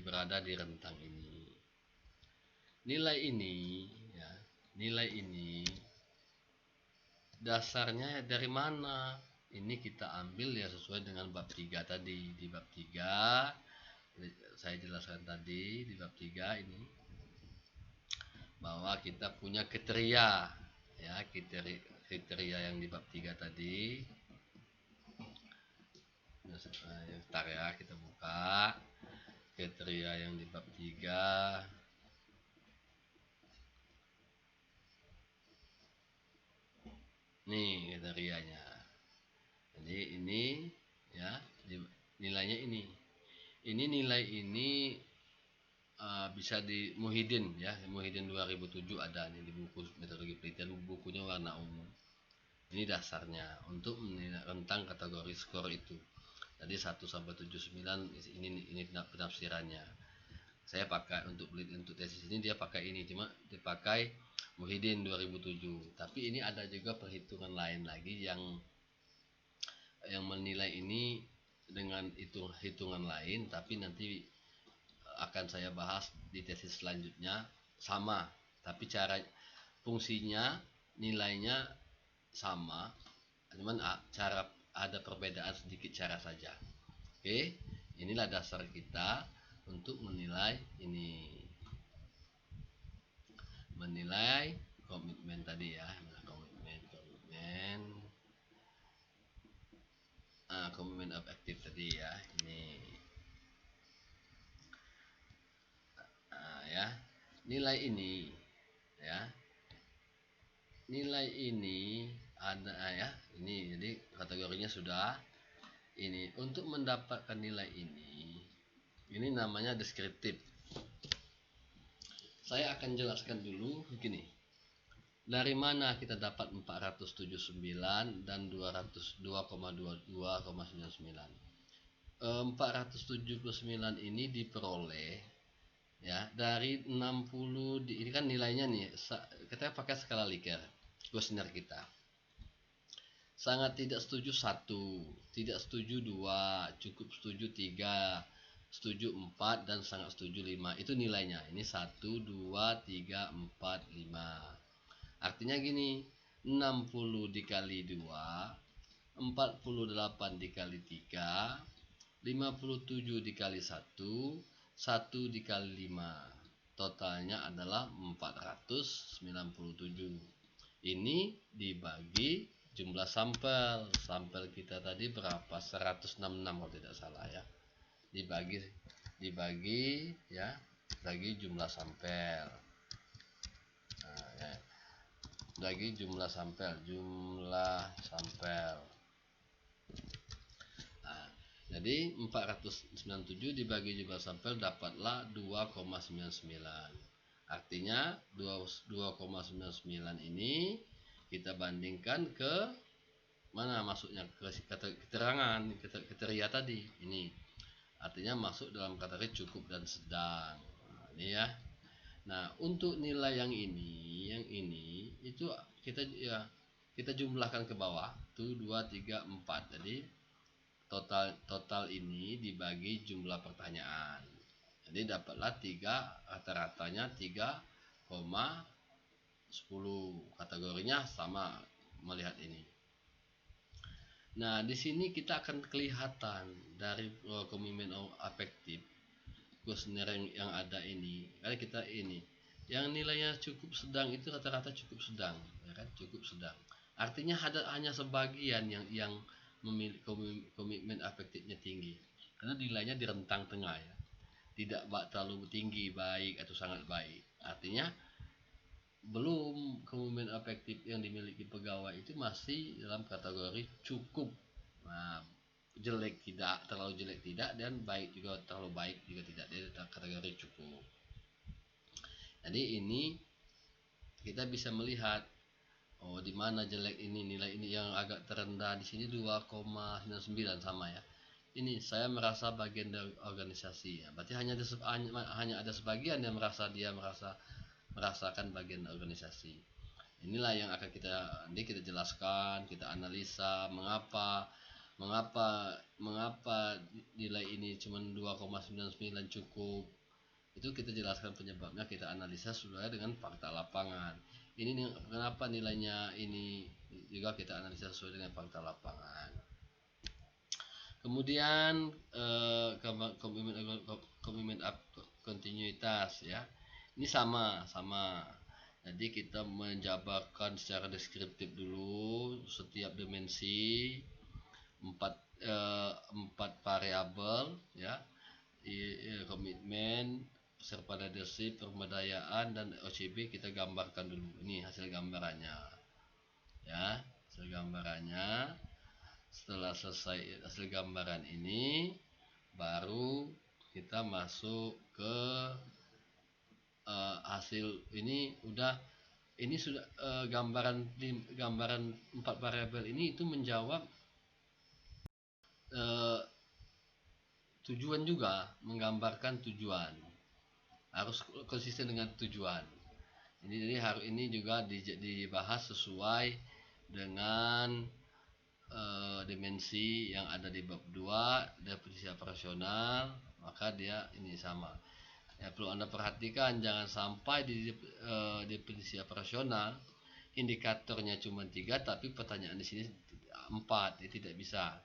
berada di rentang ini. Nilai ini dasarnya dari mana? ini kita ambil ya sesuai dengan bab 3 tadi. Di bab 3 saya jelaskan tadi, di bab 3 ini bahwa kita punya kriteria ya, kriteria yang di bab 3 tadi. Bentar ya, kita buka kriteria yang di bab 3. Nih kriterianya. Jadi ini ya, nilainya ini. Ini nilai ini bisa di Muhyiddin ya, Muhyiddin 2007 ada nih di buku metodologi penelitian, bukunya warna ungu. Ini dasarnya untuk menilai rentang kategori skor itu. Jadi 1 sampai 79 ini penafsirannya. Saya pakai untuk tesis ini, dia pakai ini, cuma dipakai Muhyiddin 2007. Tapi ini ada juga perhitungan lain lagi yang menilai ini dengan hitungan lain, tapi nanti akan saya bahas di tesis selanjutnya. Sama, tapi cara fungsinya nilainya sama, cuman cara ada perbedaan sedikit cara saja. Oke, inilah dasar kita untuk menilai ini, menilai komitmen tadi ya. Komitmen objektif tadi ya, ini ya, nilai ini ya, nilai ini ada ya, ini jadi kategorinya sudah. Ini untuk mendapatkan nilai ini namanya deskriptif. Saya akan jelaskan dulu begini. Dari mana kita dapat 479 dan 202,99? 479 ini diperoleh ya dari 60 ini kan nilainya nih, kita pakai skala Likert kuesioner kita. Sangat tidak setuju 1, tidak setuju 2, cukup setuju 3, setuju 4, dan sangat setuju 5. Itu nilainya. Ini 1, 2, 3, 4, 5. Artinya gini, 60 dikali 2, 48 dikali 3, 57 dikali 1, 1 dikali 5. Totalnya adalah 497. Ini dibagi jumlah sampel kita tadi berapa, 166 kalau tidak salah ya, dibagi ya, bagi jumlah sampel. Ya, bagi jumlah sampel jadi 497 dibagi jumlah sampel dapatlah 2,99. Artinya 2,99 ini kita bandingkan ke mana masuknya, ke keterangan kriteria tadi. Ini artinya masuk dalam kategori cukup dan sedang. Ini ya. Nah, untuk nilai yang ini itu kita jumlahkan ke bawah tuh 2, 3, 4. Jadi total ini dibagi jumlah pertanyaan. Jadi dapatlah 3, rata-ratanya 3,10. Kategorinya sama melihat ini. Nah, di sini kita akan kelihatan dari komitmen afektif kuesioner yang ada ini. Karena kita ini yang nilainya cukup sedang itu rata-rata cukup sedang, ya kan? Cukup sedang. Artinya hanya sebagian yang memiliki komitmen afektifnya tinggi. Karena nilainya di rentang tengah ya. Tidak terlalu tinggi, baik atau sangat baik. Artinya belum komitmen afektif yang dimiliki pegawai itu masih dalam kategori cukup. Nah, jelek tidak, terlalu jelek tidak, dan baik juga terlalu baik juga tidak, dia kategori cukup. Jadi ini kita bisa melihat di mana jelek ini, nilai ini yang agak terendah di sini 2,99 sama ya. Ini saya merasa bagian dari organisasi ya. Berarti hanya ada sebagian yang merasakan bagian organisasi. Inilah yang akan kita jelaskan, kita analisa mengapa nilai ini cuma 2,99 cukup. Itu kita jelaskan penyebabnya, kita analisa sesuai dengan fakta lapangan. ini kenapa nilainya ini juga kita analisa sesuai dengan fakta lapangan. Kemudian komitmen kontinuitas ya. Ini sama. Jadi kita menjabarkan secara deskriptif dulu setiap dimensi empat variabel ya. Komitmen, peserta leadership, pemberdayaan, dan OCB kita gambarkan dulu. Ini hasil gambarannya ya, hasil gambarannya. Setelah selesai hasil gambaran ini, baru kita masuk ke hasil. Ini sudah gambaran 4 variabel ini itu menjawab tujuan juga, menggambarkan tujuan, harus konsisten dengan tujuan. Ini juga dibahas sesuai dengan dimensi yang ada di bab 2 definisi operasional, maka dia ini sama ya. Perlu Anda perhatikan, jangan sampai di definisi operasional indikatornya cuma 3 tapi pertanyaan di sini 4. Ini tidak bisa.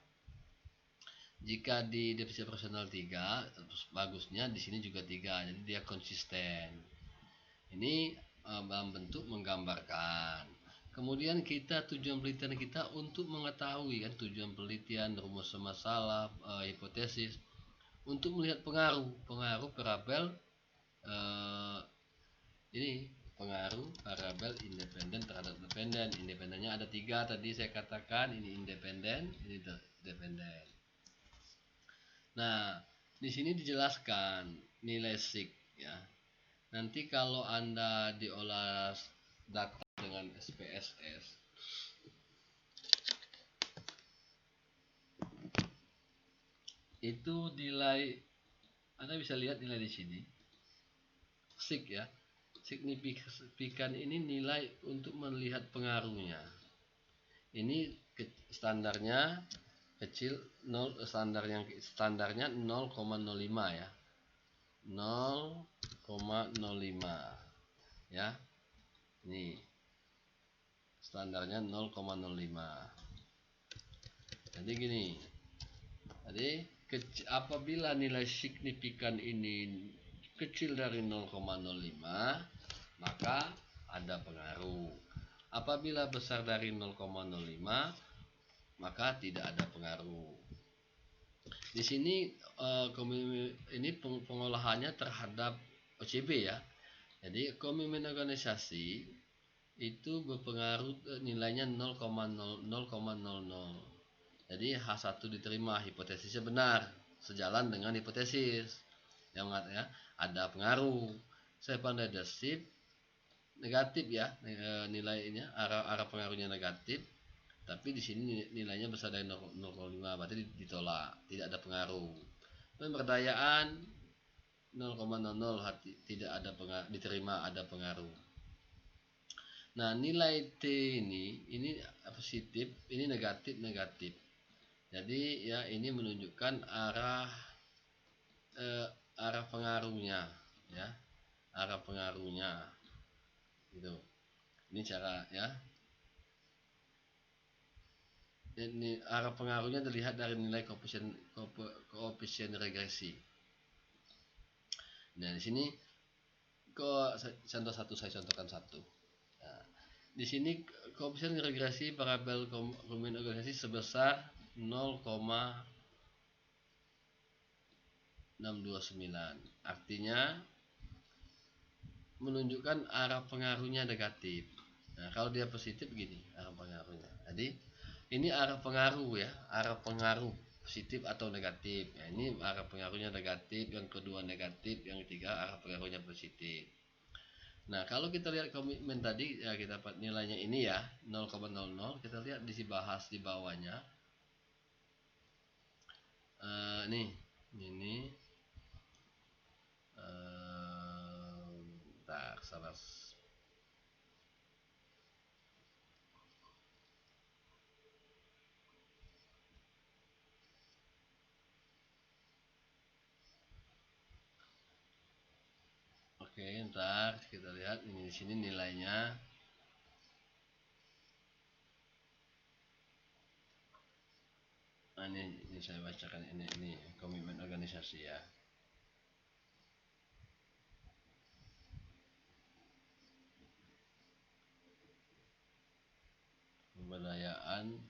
Jika di definisi operasional 3, bagusnya di sini juga 3, jadi dia konsisten. Ini dalam bentuk menggambarkan. Kemudian tujuan penelitian kita untuk mengetahui kan, tujuan penelitian, rumus masalah, hipotesis, untuk melihat pengaruh variabel ini, pengaruh variabel independen terhadap dependen. Independennya ada 3 tadi saya katakan, ini independen, ini dependen. Nah, di sini dijelaskan nilai SIG ya. Nanti kalau Anda diolah data dengan SPSS, itu nilai, Anda bisa lihat nilai di sini. SIG ya. Signifikan ini nilai untuk melihat pengaruhnya. Ini standarnya kecil, standarnya 0,05 ya. 0,05 ya. Ini standarnya 0,05. Jadi gini. Jadi apabila nilai signifikan ini kecil dari 0,05, maka ada pengaruh. Apabila besar dari 0,05, maka tidak ada pengaruh. Di sini ini pengolahannya terhadap OCB ya. Jadi komitmen organisasi itu berpengaruh, nilainya 0,00. Jadi H1 diterima, hipotesisnya benar, sejalan dengan hipotesis yang ya, ada pengaruh. Servant leadership negatif ya, nilainya arah pengaruhnya negatif, tapi di sini nilainya besar dari 0,05, berarti ditolak, tidak ada pengaruh. Pemberdayaan 0,00, tidak ada pengaruh, diterima, ada pengaruh. Nah, nilai T ini positif, ini negatif. Jadi ya, ini menunjukkan arah pengaruhnya ya, arah pengaruhnya gitu. Ini cara ya. Ini arah pengaruhnya dilihat dari nilai koefisien regresi. Nah, di sini contoh satu, saya contohkan satu. Nah, di sini koefisien regresi variabel komitmen organisasi sebesar 0,629. Artinya menunjukkan arah pengaruhnya negatif. Nah, kalau dia positif begini arah pengaruhnya. Jadi ini arah pengaruh ya, arah pengaruh positif atau negatif. Nah, ini arah pengaruhnya negatif, yang kedua negatif, yang ketiga arah pengaruhnya positif. Nah, kalau kita lihat komitmen tadi ya, kita dapat nilainya ini ya 0,00. Kita lihat dibahas di bawahnya. Ini salah. Oke, ntar kita lihat ini di sini nilainya Nah, ini saya bacakan ini komitmen organisasi ya. Pemberdayaan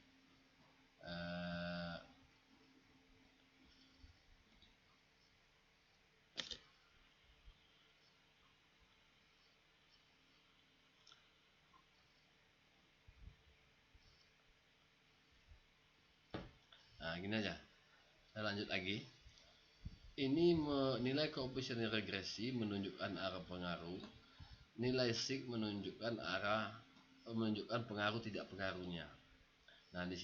nah gini aja, saya lanjut lagi. Ini nilai koefisien regresi menunjukkan arah pengaruh, nilai sig menunjukkan pengaruh tidak pengaruhnya. Nah, di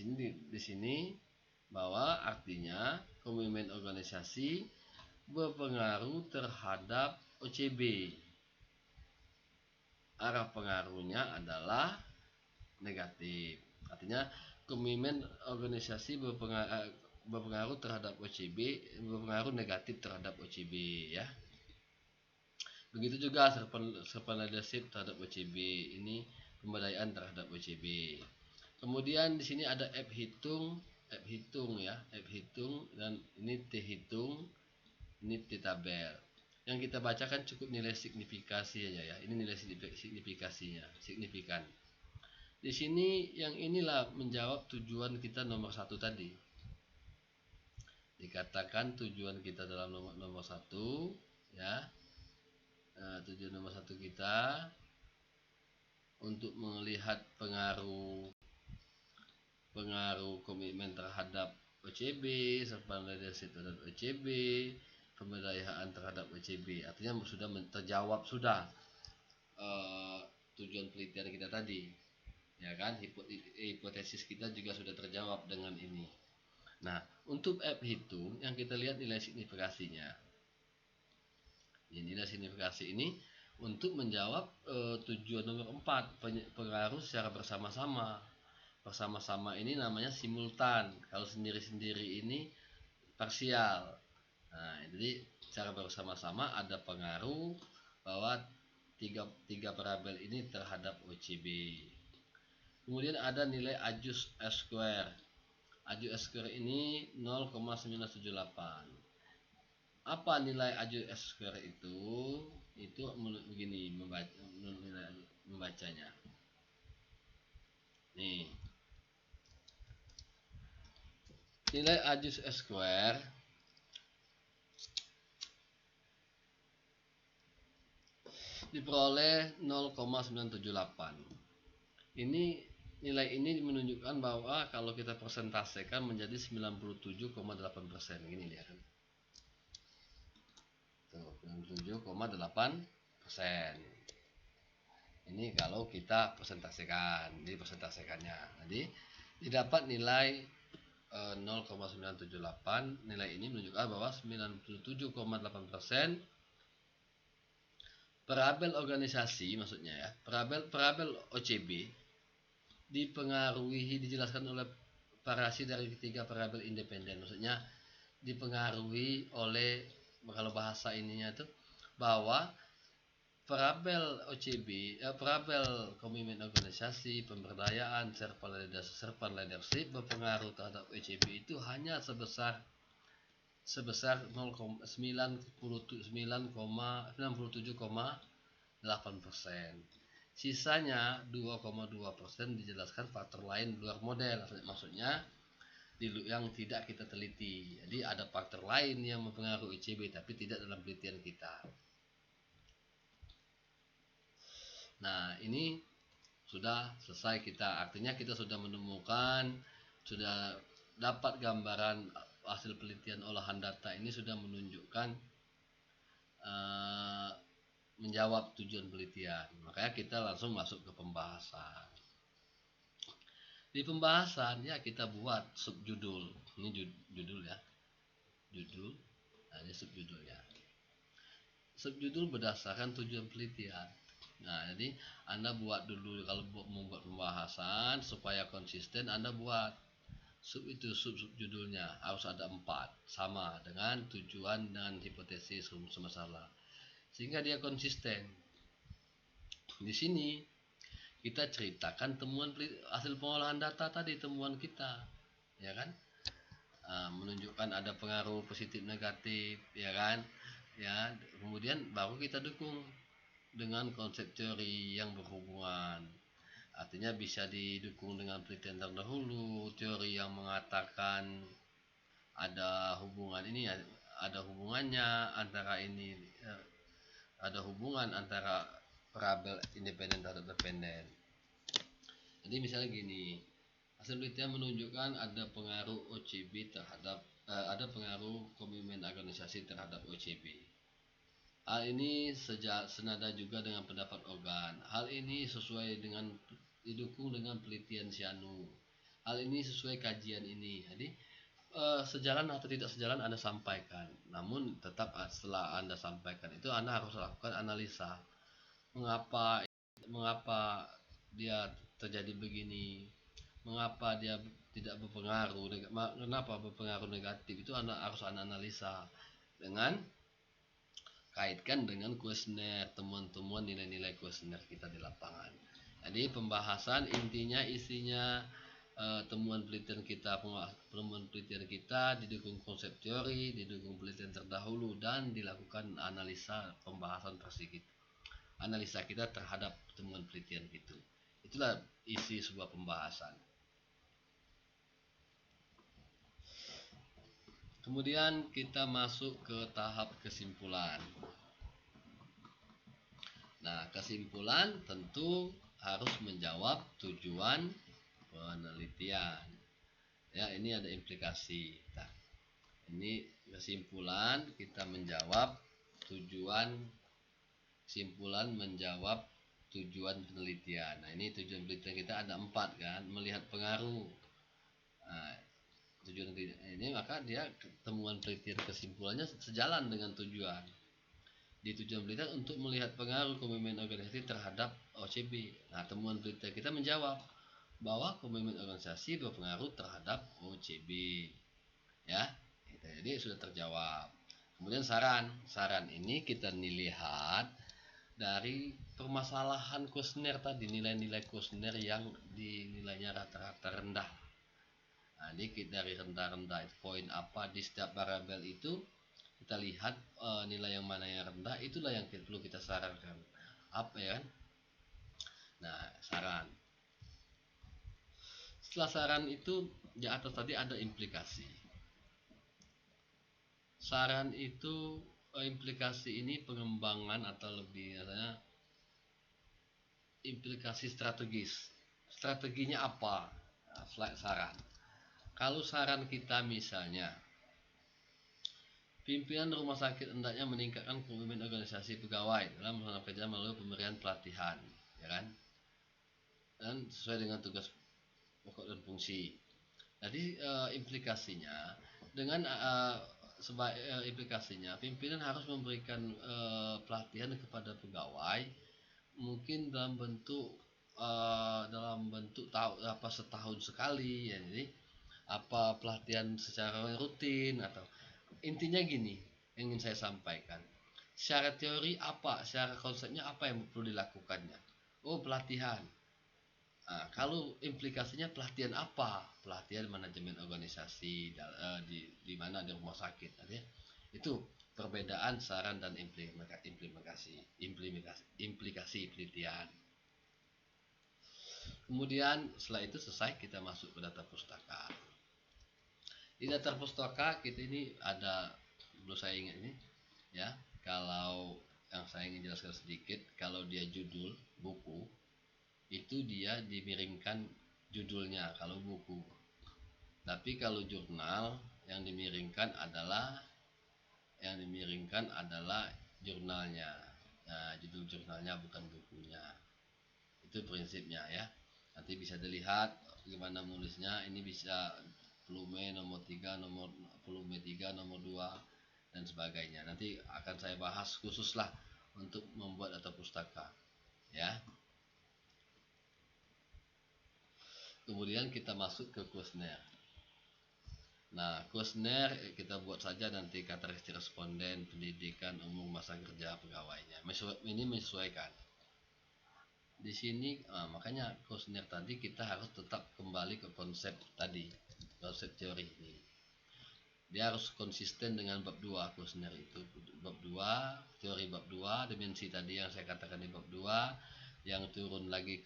sini bahwa artinya komitmen organisasi berpengaruh terhadap OCB. Arah pengaruhnya adalah negatif. Artinya komitmen organisasi berpengaruh terhadap OCB, berpengaruh negatif terhadap OCB ya. Begitu juga serpent leadership terhadap OCB, ini pemberdayaan terhadap OCB. Kemudian di sini ada F hitung ya, F hitung, dan ini T hitung, ini T tabel. Yang kita bacakan cukup nilai signifikasi aja ya. Ini nilai signifikasinya, signifikan. Di sini yang inilah menjawab tujuan kita nomor 1 tadi. Dikatakan tujuan kita dalam nomor 1 ya. Tujuan nomor 1 kita untuk melihat pengaruh komitmen terhadap OCB, serta leadership terhadap OCB, pemberdayaan terhadap OCB. Artinya sudah terjawab sudah tujuan penelitian kita tadi, ya kan? Hipotesis kita juga sudah terjawab dengan ini. Nah, untuk F hitung yang kita lihat nilai signifikasinya. Nilai signifikasi ini untuk menjawab tujuan nomor 4, pengaruh secara bersama-sama. Bersama-sama ini namanya simultan. Kalau sendiri-sendiri ini parsial. Nah, jadi secara bersama-sama ada pengaruh bahwa tiga variabel ini terhadap OCB. Kemudian ada nilai AJUS square. AJUS square ini 0,978. Apa nilai AJUS square itu? Itu begini membacanya. Nih. Nilai AJUS square diperoleh 0,978. Nilai ini menunjukkan bahwa kalau kita persentasekan menjadi 97,8%. Gini lihat. Tuh, 97,8%. Ini kalau kita persentasekan, jadi persentasekannya. Jadi didapat nilai 0,978. Nilai ini menunjukkan bahwa 97,8% variabel organisasi, maksudnya ya, variabel OCB dijelaskan oleh variasi dari ketiga variabel independen. Maksudnya dipengaruhi oleh, kalau bahasa ininya itu, bahwa variabel OCB, variabel komitmen organisasi, pemberdayaan, serpent leadership berpengaruh terhadap OCB itu hanya sebesar 97,8%. Sisanya 2,2% dijelaskan faktor lain luar model. Maksudnya yang tidak kita teliti. Jadi ada faktor lain yang mempengaruhi OCB tapi tidak dalam penelitian kita. Nah, ini sudah selesai kita. Artinya kita sudah menemukan, sudah dapat gambaran hasil penelitian olahan data ini sudah menunjukkan menjawab tujuan penelitian. Makanya kita langsung masuk ke pembahasan. Di pembahasan ya kita buat subjudul. Ini judul ya. Judul. Nah, ini subjudulnya. Subjudul berdasarkan tujuan penelitian. Nah, jadi Anda buat dulu, kalau membuat pembahasan supaya konsisten, Anda buat subjudulnya harus ada 4, sama dengan tujuan dan hipotesis rumus masalah, sehingga dia konsisten. Di sini kita ceritakan temuan hasil pengolahan data tadi, temuan kita, ya kan? menunjukkan ada pengaruh positif negatif, ya kan, ya. Kemudian baru kita dukung dengan konsep teori yang berhubungan. Artinya bisa didukung dengan penelitian terdahulu, teori yang mengatakan ada hubungan ini, ada hubungannya antara ini, ada hubungan antara variabel independen terhadap dependen. Jadi misalnya gini, hasil penelitian menunjukkan ada pengaruh OCB terhadap ada pengaruh komitmen organisasi terhadap OCB. Hal ini senada juga dengan pendapat organ. Hal ini sesuai dengan didukung dengan penelitian Sianu. Hal ini sesuai kajian ini. Jadi sejalan atau tidak sejalan Anda sampaikan. Namun tetap setelah Anda sampaikan itu Anda harus lakukan analisa. Mengapa mengapa dia terjadi begini? Mengapa dia tidak berpengaruh? Kenapa berpengaruh negatif? Itu Anda harus analisa dengan kaitkan dengan kuesioner, temuan-temuan nilai-nilai kuesioner kita di lapangan. Jadi pembahasan intinya isinya temuan penelitian kita, didukung konsep teori, didukung penelitian terdahulu, dan dilakukan analisa pembahasan analisa kita terhadap temuan penelitian itu. Itulah isi sebuah pembahasan. Kemudian kita masuk ke tahap kesimpulan. Nah, kesimpulan tentu harus menjawab tujuan penelitian. Ya, ini ada implikasi. Nah, ini kesimpulan kita menjawab tujuan penelitian. Nah, ini tujuan penelitian kita ada 4 kan, melihat pengaruh. Nah, tujuan ini maka dia temuan penelitian kesimpulannya sejalan dengan tujuan. Di tujuan penelitian untuk melihat pengaruh komitmen organisasi terhadap OCB. Nah, temuan penelitian kita menjawab bahwa komitmen organisasi berpengaruh terhadap OCB. Ya, jadi sudah terjawab. Kemudian saran ini kita lihat dari permasalahan kuesioner tadi, nilai-nilai kuesioner yang dinilainya rata-rata rendah. Nah, dikit dari rendah-rendah poin apa di setiap variabel itu kita lihat nilai yang mana yang rendah, itulah yang perlu kita sarankan. Apa ya kan? Nah, saran. Setelah saran itu di atas tadi ada implikasi. Saran itu implikasi ini pengembangan atau lebih katanya implikasi strategis. Strateginya apa? Nah, saran. Kalau saran kita misalnya pimpinan rumah sakit hendaknya meningkatkan komitmen organisasi pegawai dalam melaksanakan kerja melalui pemberian pelatihan, ya kan? Dan sesuai dengan tugas pokok dan fungsi. Jadi implikasinya dengan implikasinya pimpinan harus memberikan pelatihan kepada pegawai, mungkin dalam bentuk setahun sekali ya. Jadi apa pelatihan secara rutin, atau intinya gini yang ingin saya sampaikan. Secara teori apa, secara konsepnya apa yang perlu dilakukannya? Oh, pelatihan. Nah, kalau implikasinya pelatihan apa? Pelatihan manajemen organisasi di mana di rumah sakit. Artinya itu perbedaan saran dan implikasi penelitian. Kemudian setelah itu selesai, kita masuk ke data pustaka. Di data pustaka kita ini ada, perlu saya ingat ini ya, kalau yang saya ingin jelaskan sedikit, kalau dia judul buku itu dia dimiringkan judulnya kalau buku. Tapi kalau jurnal yang dimiringkan adalah jurnalnya. Nah, judul jurnalnya bukan bukunya. Itu prinsipnya ya. Nanti bisa dilihat gimana menulisnya. Ini bisa volume nomor 3, volume 3, nomor 2 dan sebagainya. Nanti akan saya bahas khusus lah untuk membuat data pustaka ya. Kemudian kita masuk ke kuesioner. Nah, kuesioner kita buat saja nanti karakteristik responden, pendidikan, umur, masa kerja pegawainya. Ini menyesuaikan. Di sini makanya kuesioner tadi kita harus tetap kembali ke konsep tadi, konsep teori ini. dia harus konsisten dengan bab 2 kuesioner itu. Bab 2, teori bab 2, dimensi tadi yang saya katakan di bab 2, yang turun lagi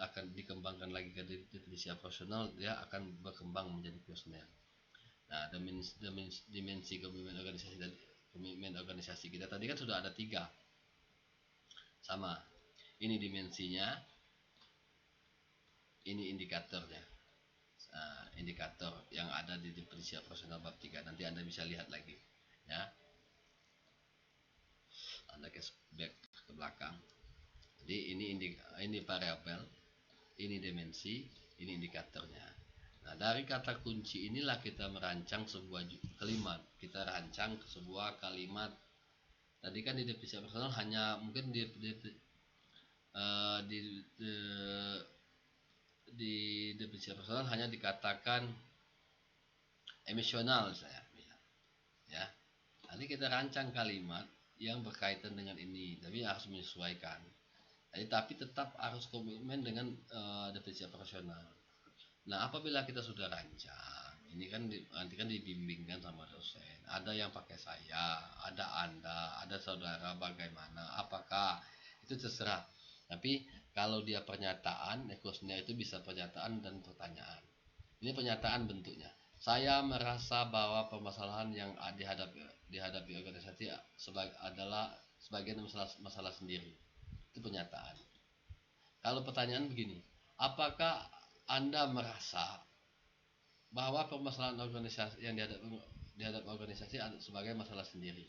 akan dikembangkan lagi ke definisi operasional, dia akan berkembang menjadi kuesioner. Nah, dimensi komitmen organisasi kita tadi kan sudah ada 3. Sama. Ini dimensinya, ini indikatornya. Nah, indikator yang ada di definisi operasional bab 3. Nanti Anda bisa lihat lagi, ya. Anda back ke belakang. Jadi ini variabel, ini dimensi, ini indikatornya. Nah, dari kata kunci inilah kita merancang sebuah kalimat. Kita rancang sebuah kalimat. Tadi kan di definisi operasional hanya mungkin di definisi operasional hanya dikatakan emosional saya, ya. Nanti kita rancang kalimat yang berkaitan dengan ini, tapi harus menyesuaikan. Jadi, tapi tetap harus komitmen dengan definisi operasional. Nah, apabila kita sudah rancang, ini kan nanti kan dibimbingkan sama dosen. Ada yang pakai saya, ada Anda, ada saudara, bagaimana, apakah itu terserah. Tapi kalau dia pernyataan, kuesioner itu bisa pernyataan dan pertanyaan. Ini pernyataan bentuknya. Saya merasa bahwa permasalahan yang dihadapi organisasi adalah sebagian masalah sendiri. Itu pernyataan. Kalau pertanyaan begini, apakah Anda merasa bahwa permasalahan organisasi yang dihadapi organisasi sebagai masalah sendiri?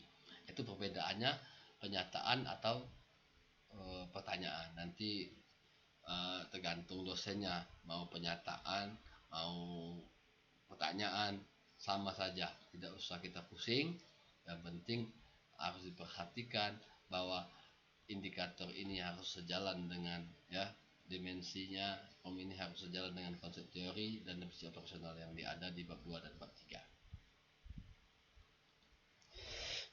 Itu perbedaannya pernyataan atau pertanyaan. Nanti tergantung dosennya, mau pernyataan, mau pertanyaan, sama saja, tidak usah kita pusing. Yang penting harus diperhatikan bahwa indikator ini harus sejalan dengan, ya, dimensinya ini harus sejalan dengan konsep teori dan definisi operasional yang ada di bab 2 dan bab 3.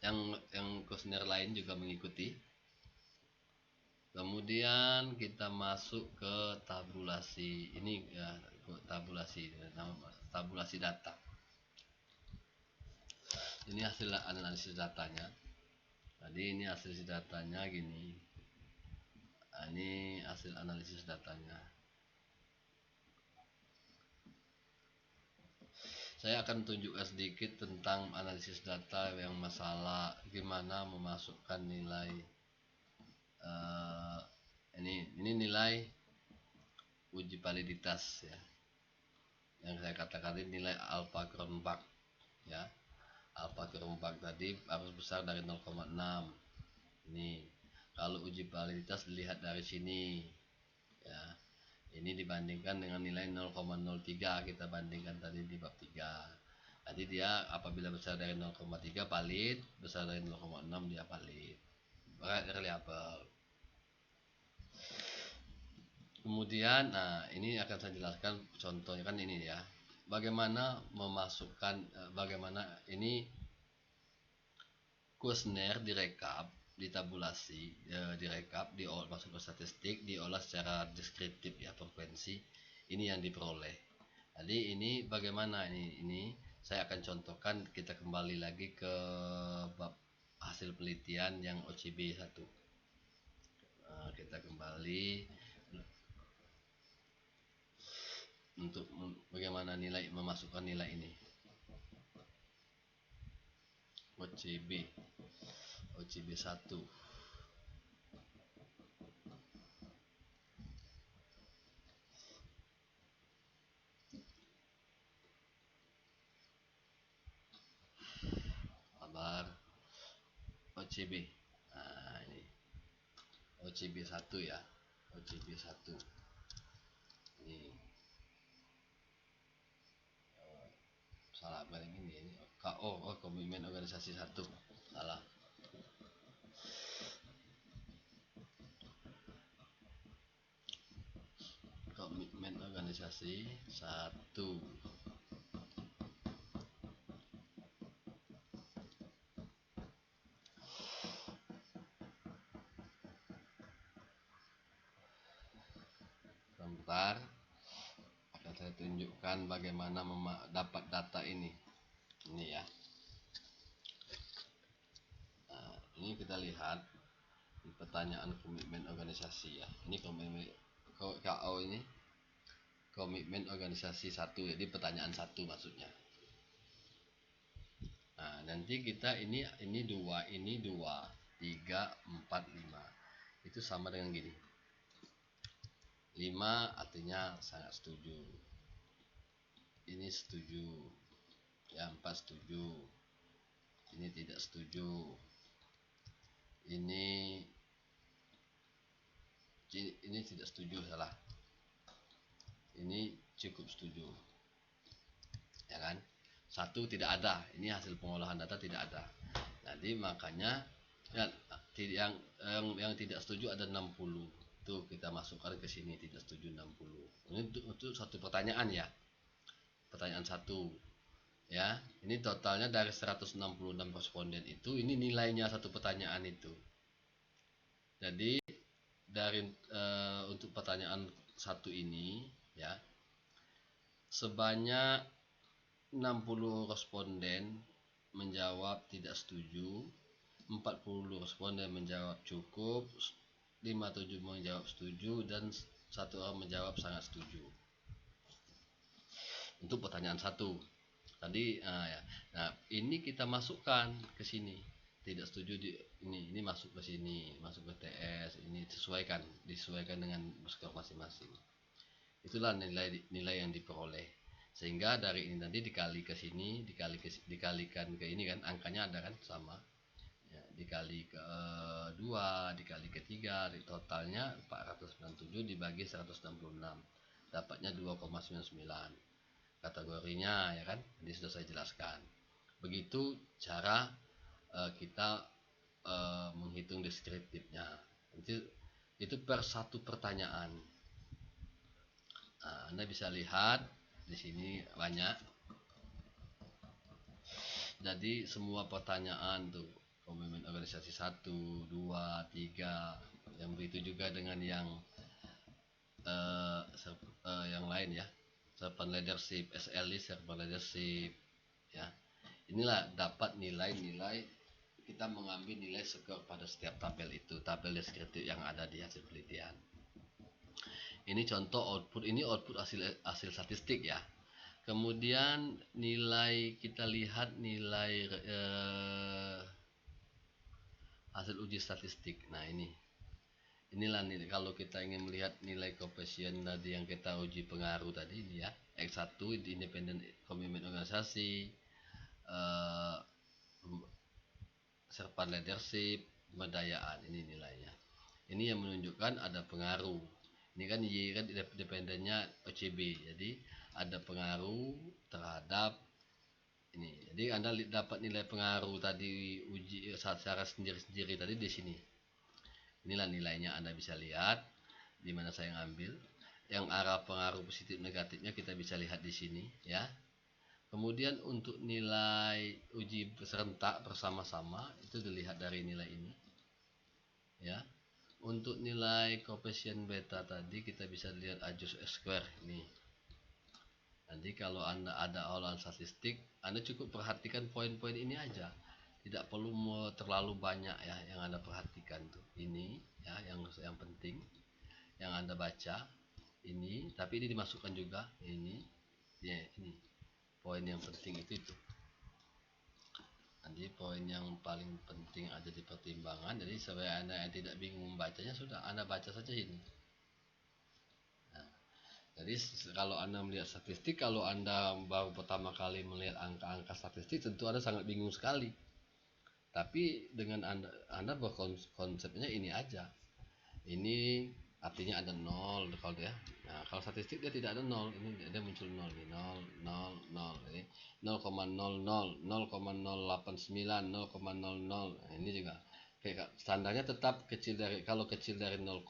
Yang kuesioner lain juga mengikuti. Kemudian kita masuk ke tabulasi. Ini ya, tabulasi data. Ini hasil analisis datanya. Tadi ini hasil datanya gini. Ini hasil analisis datanya. Saya akan tunjukkan sedikit tentang analisis data yang masalah gimana memasukkan nilai ini nilai uji validitas, ya. Yang saya katakan ini nilai alpha Kronbach, ya. Alpha Kronbach tadi harus besar dari 0,6. Ini kalau uji validitas dilihat dari sini, ya. Ini dibandingkan dengan nilai 0,03 kita bandingkan tadi di bab 3. Jadi dia apabila besar dari 0,3 valid, besar dari 0,6 dia valid. Reliable. Kemudian, nah ini akan saya jelaskan contohnya kan ini, ya. Bagaimana memasukkan, bagaimana ini kuesioner direkap, ditabulasi, direkap, masuk ke statistik, diolah secara deskriptif, ya, frekuensi. Ini yang diperoleh. Jadi ini bagaimana ini saya akan contohkan. Kita kembali lagi ke bab hasil penelitian yang OCB 1. Kita kembali untuk bagaimana memasukkan nilai ini. OCB 1. Kabar OCB. Nah, ini OCB 1, ya. OCB 1. Ini salah barang ini komitmen organisasi 1. Salah. Komitmen organisasi 1. Sebentar, akan saya tunjukkan bagaimana dapat data ini. Ini ya. Nah, ini kita lihat di pertanyaan komitmen organisasi ya. Ini komitmen KO ini komitmen organisasi 1, jadi pertanyaan 1 maksudnya. Nah, nanti kita ini 2, ini 2, 3, 4, 5. Itu sama dengan gini. 5 artinya sangat setuju. Ini setuju. Ya, 4 setuju. Ini tidak setuju. Ini tidak setuju, salah. Ini cukup setuju. Ya kan? 1 tidak ada. Ini hasil pengolahan data tidak ada. Jadi makanya ya, yang tidak setuju ada 60. Itu kita masukkan ke sini, tidak setuju 60. Ini untuk satu pertanyaan ya. Pertanyaan 1. Ya, ini totalnya dari 166 responden itu, ini nilainya satu pertanyaan itu. Jadi dari untuk pertanyaan 1 ini ya, sebanyak 60 responden menjawab tidak setuju, 40 responden menjawab cukup, 57 menjawab setuju, dan 1 orang menjawab sangat setuju. Untuk pertanyaan 1 tadi ya. Nah, ini kita masukkan ke sini. Tidak setuju ini masuk ke sini, masuk ke TS, ini disesuaikan dengan skor masing-masing. Itulah nilai yang diperoleh. Sehingga dari ini nanti dikali ke sini, dikalikan ke ini kan, angkanya ada kan sama. Ya, dikali ke 2, dikali ke 3, totalnya 497 dibagi 166. Dapatnya 2,99. Kategorinya ya kan, ini sudah saya jelaskan. Begitu cara kita menghitung deskriptifnya. Itu per satu pertanyaan. Nah, Anda bisa lihat di sini banyak. Jadi semua pertanyaan tuh komitmen organisasi 1, 2, 3, yang begitu juga dengan yang lain ya. Servant leadership, SLI servant leadership ya. Inilah dapat nilai-nilai, kita mengambil nilai skor pada setiap tabel itu, tabel deskriptif yang ada di hasil penelitian. Ini contoh output, ini output hasil statistik ya. Kemudian nilai, kita lihat nilai hasil uji statistik. Nah, inilah nih, kalau kita ingin melihat nilai koefisien tadi yang kita uji pengaruh tadi ini ya, X1 independen komitmen organisasi, servant leadership, pemberdayaan, ini nilainya. Ini yang menunjukkan ada pengaruh. Ini kan Y kan independennya OCB, jadi ada pengaruh terhadap ini. Jadi Anda dapat nilai pengaruh tadi uji secara sendiri-sendiri tadi di sini. Inilah nilainya, Anda bisa lihat di mana saya ngambil. Yang arah pengaruh positif negatifnya kita bisa lihat di sini ya. Kemudian untuk nilai uji serentak bersama-sama itu dilihat dari nilai ini ya. Untuk nilai koefisien beta tadi kita bisa lihat adjust square ini. Nanti kalau Anda ada olahan statistik, Anda cukup perhatikan poin-poin ini aja. Tidak perlu terlalu banyak ya yang Anda perhatikan tuh. Ini ya yang penting yang Anda baca ini, tapi ini dimasukkan juga ini ya, ini poin yang penting itu. Nanti poin yang paling penting ada di pertimbangan. Jadi supaya Anda yang tidak bingung membacanya, sudah Anda baca saja ini. Nah, jadi kalau Anda melihat statistik, kalau Anda baru pertama kali melihat angka-angka statistik, tentu Anda sangat bingung sekali. Tapi dengan Anda berkonsepnya ini aja. Ini artinya ada 0 kalau ya. Nah, kalau statistik dia tidak ada 0, ini dia muncul 0 nih, 0 0 0. Ini 0,00, 0,089, 0,00. Nah, ini juga standarnya tetap kecil dari, kalau kecil dari 0,05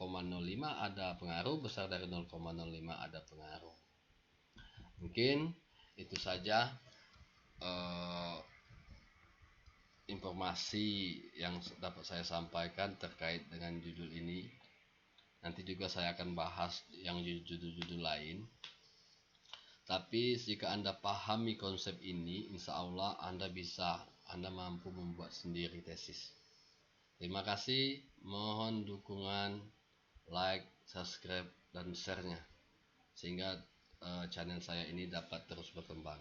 ada pengaruh, besar dari 0,05 ada pengaruh. Mungkin itu saja informasi yang dapat saya sampaikan terkait dengan judul ini. Nanti juga saya akan bahas yang judul-judul lain. Tapi jika Anda pahami konsep ini, insya Allah Anda mampu membuat sendiri tesis. Terima kasih, mohon dukungan, like, subscribe, dan share-nya sehingga channel saya ini dapat terus berkembang.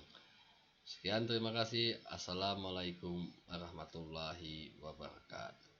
Sekian, terima kasih. Assalamualaikum warahmatullahi wabarakatuh.